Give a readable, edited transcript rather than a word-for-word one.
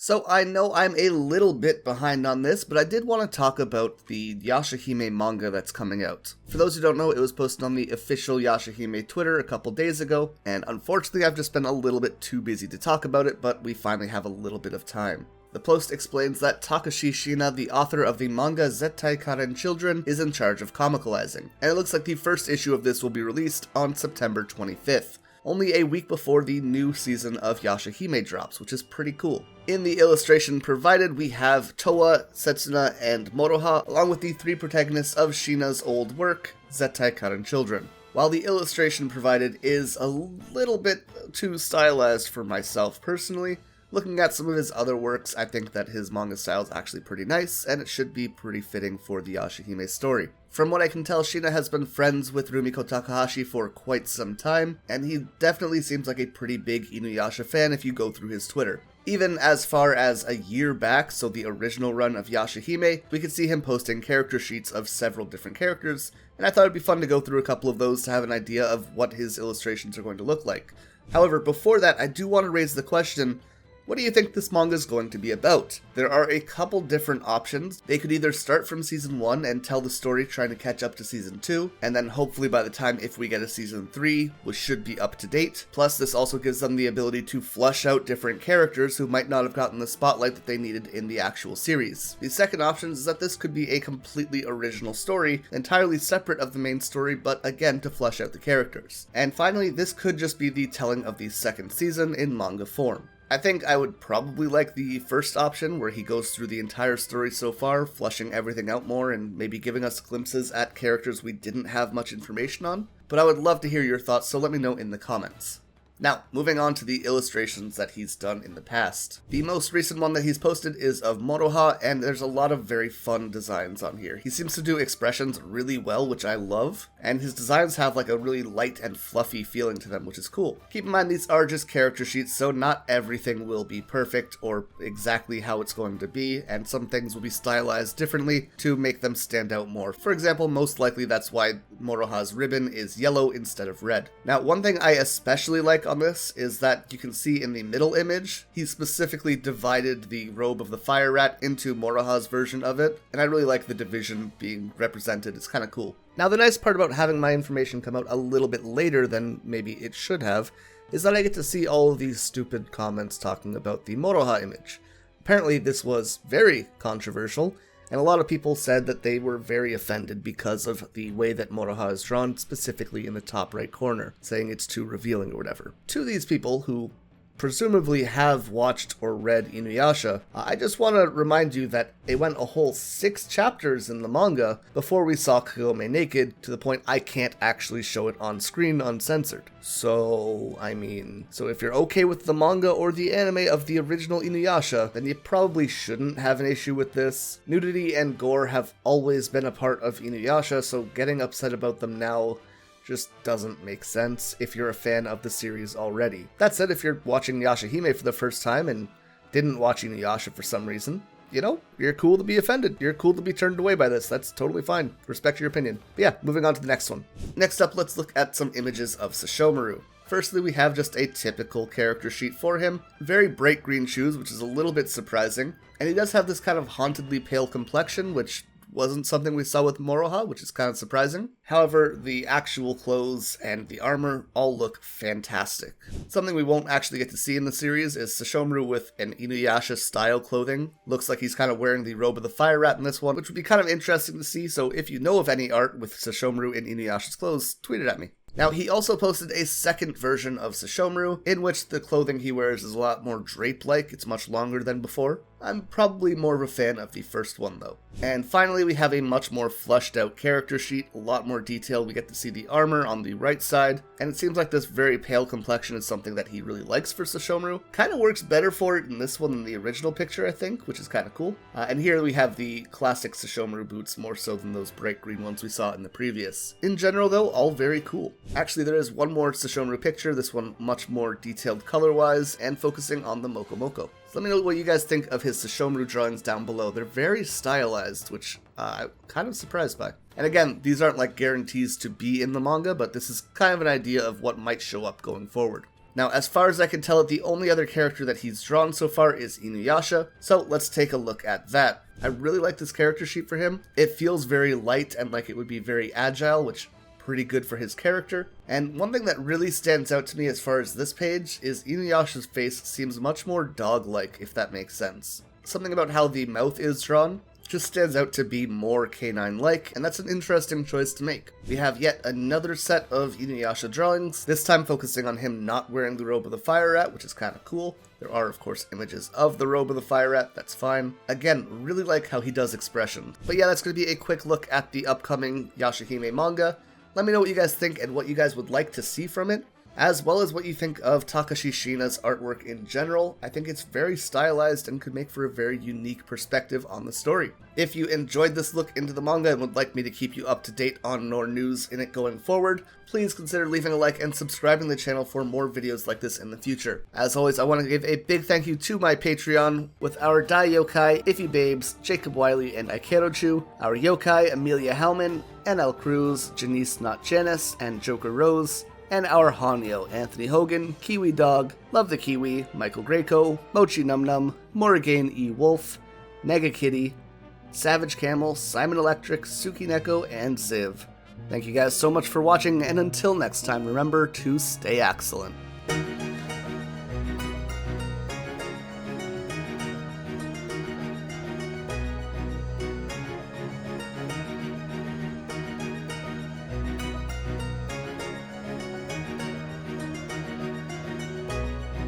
So I know I'm a little bit behind on this, but I did want to talk about the Yashahime manga that's coming out. For those who don't know, it was posted on the official Yashahime Twitter a couple days ago, and unfortunately I've just been a little bit too busy to talk about it, but we finally have a little bit of time. The post explains that Takashi Shina, the author of the manga Zettai Karen Children, is in charge of comicalizing, and it looks like the first issue of this will be released on September 25th. Only a week before the new season of Yashahime drops, which is pretty cool. In the illustration provided, we have Toa, Setsuna, and Moroha, along with the three protagonists of Shina's old work, Zettai Karen Children. While the illustration provided is a little bit too stylized for myself personally, looking at some of his other works, I think that his manga style is actually pretty nice, and it should be pretty fitting for the Yashahime story. From what I can tell, Shina has been friends with Rumiko Takahashi for quite some time, and he definitely seems like a pretty big Inuyasha fan if you go through his Twitter. Even as far as a year back, so the original run of Yashahime, we could see him posting character sheets of several different characters, and I thought it'd be fun to go through a couple of those to have an idea of what his illustrations are going to look like. However, before that, I do want to raise the question, what do you think this manga is going to be about? There are a couple different options. They could either start from season 1 and tell the story trying to catch up to season 2, and then hopefully by the time if we get a season 3, which should be up to date. Plus this also gives them the ability to flesh out different characters who might not have gotten the spotlight that they needed in the actual series. The second option is that this could be a completely original story, entirely separate of the main story, but again to flesh out the characters. And finally, this could just be the telling of the second season in manga form. I think I would probably like the first option, where he goes through the entire story so far, fleshing everything out more and maybe giving us glimpses at characters we didn't have much information on. But I would love to hear your thoughts, so let me know in the comments. Now, moving on to the illustrations that he's done in the past. The most recent one that he's posted is of Moroha, and there's a lot of very fun designs on here. He seems to do expressions really well, which I love, and his designs have like a really light and fluffy feeling to them, which is cool. Keep in mind these are just character sheets, so not everything will be perfect or exactly how it's going to be, and some things will be stylized differently to make them stand out more. For example, most likely that's why Moroha's ribbon is yellow instead of red. Now, one thing I especially like on this is that you can see in the middle image, he specifically divided the robe of the fire rat into Moroha's version of it, and I really like the division being represented. It's kind of cool. Now, the nice part about having my information come out a little bit later than maybe it should have is that I get to see all of these stupid comments talking about the Moroha image. Apparently this was very controversial, and a lot of people said that they were very offended because of the way that Moroha is drawn, specifically in the top right corner, saying it's too revealing or whatever. To these people who presumably have watched or read Inuyasha, I just want to remind you that they went a whole 6 chapters in the manga before we saw Kagome naked, to the point I can't actually show it on screen uncensored. So if you're okay with the manga or the anime of the original Inuyasha, then you probably shouldn't have an issue with this. Nudity and gore have always been a part of Inuyasha, so getting upset about them now just doesn't make sense if you're a fan of the series already. That said, if you're watching Yashahime for the first time and didn't watch Inuyasha for some reason, you know, you're cool to be offended. You're cool to be turned away by this. That's totally fine. Respect your opinion. But yeah, moving on to the next one. Next up, let's look at some images of Sashomeru. Firstly, we have just a typical character sheet for him. Very bright green shoes, which is a little bit surprising. And he does have this kind of hauntedly pale complexion, which wasn't something we saw with Moroha, which is kind of surprising. However, the actual clothes and the armor all look fantastic. Something we won't actually get to see in the series is Sashomeru with an Inuyasha style clothing. Looks like he's kind of wearing the robe of the fire rat in this one, which would be kind of interesting to see, so if you know of any art with Sashomeru in Inuyasha's clothes, tweet it at me. Now, he also posted a second version of Sashomeru, in which the clothing he wears is a lot more drape-like. It's much longer than before. I'm probably more of a fan of the first one, though. And finally, we have a much more fleshed out character sheet, a lot more detail. We get to see the armor on the right side, and it seems like this very pale complexion is something that he really likes for Sashomeru. Kind of works better for it in this one than the original picture, I think, which is kind of cool. And here we have the classic Sashomeru boots, more so than those bright green ones we saw in the previous. In general, though, all very cool. Actually, there is one more Sashomeru picture, this one much more detailed color-wise, and focusing on the Moko Moko. So let me know what you guys think of his Sashomeru drawings down below. They're very stylized, which I'm kind of surprised by. And again, these aren't like guarantees to be in the manga, but this is kind of an idea of what might show up going forward. Now, as far as I can tell, the only other character that he's drawn so far is Inuyasha, so let's take a look at that. I really like this character sheet for him. It feels very light and like it would be very agile, which pretty good for his character. And one thing that really stands out to me as far as this page is Inuyasha's face seems much more dog-like, if that makes sense. Something about how the mouth is drawn just stands out to be more canine-like, and that's an interesting choice to make. We have yet another set of Inuyasha drawings, this time focusing on him not wearing the robe of the fire rat, which is kind of cool. There are, of course, images of the robe of the fire rat, that's fine. Again, really like how he does expression. But yeah, that's going to be a quick look at the upcoming Yashahime manga. Let me know what you guys think and what you guys would like to see from it, as well as what you think of Takashi Shina's artwork in general. I think it's very stylized and could make for a very unique perspective on the story. If you enjoyed this look into the manga and would like me to keep you up to date on more news in it going forward, please consider leaving a like and subscribing to the channel for more videos like this in the future. As always, I want to give a big thank you to my Patreon, with our Dai Yokai, Iffy Babes, Jacob Wiley, and Ikerochu, our Yokai, Amelia Hellman, NL Cruz, Janice Not Janice, and Joker Rose, and our Hanyo, Anthony Hogan, Kiwi Dog, Love the Kiwi, Michael Greco, Mochi Num Num, Morrigan E. Wolf, Nega Kitty, Savage Camel, Simon Electric, Suki Neko, and Ziv. Thank you guys so much for watching, and until next time, remember to stay excellent.